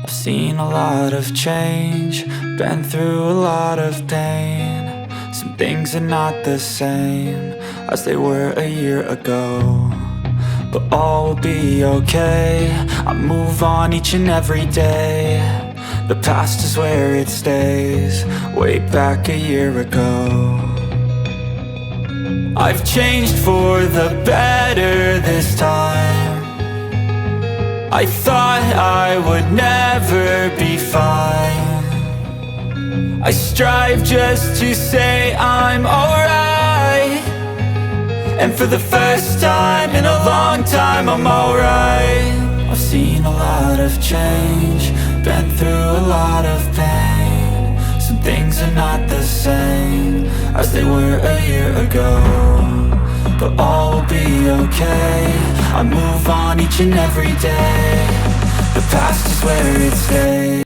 Seen a lot of change, been through a lot of pain. Some things are not the same as they were a year ago, but all will be okay. I move on each and every day. The past is where it stays, way back a year ago. I've changed for the better this time. I thought I would never be fine. I strive just to say I'm alright, and for the first time in a long time I'm alright. I've seen a lot of change, been through a lot of pain. Some things are not the same as they were a year ago, but all will be okay. I move on each and every day. The past is where it stays.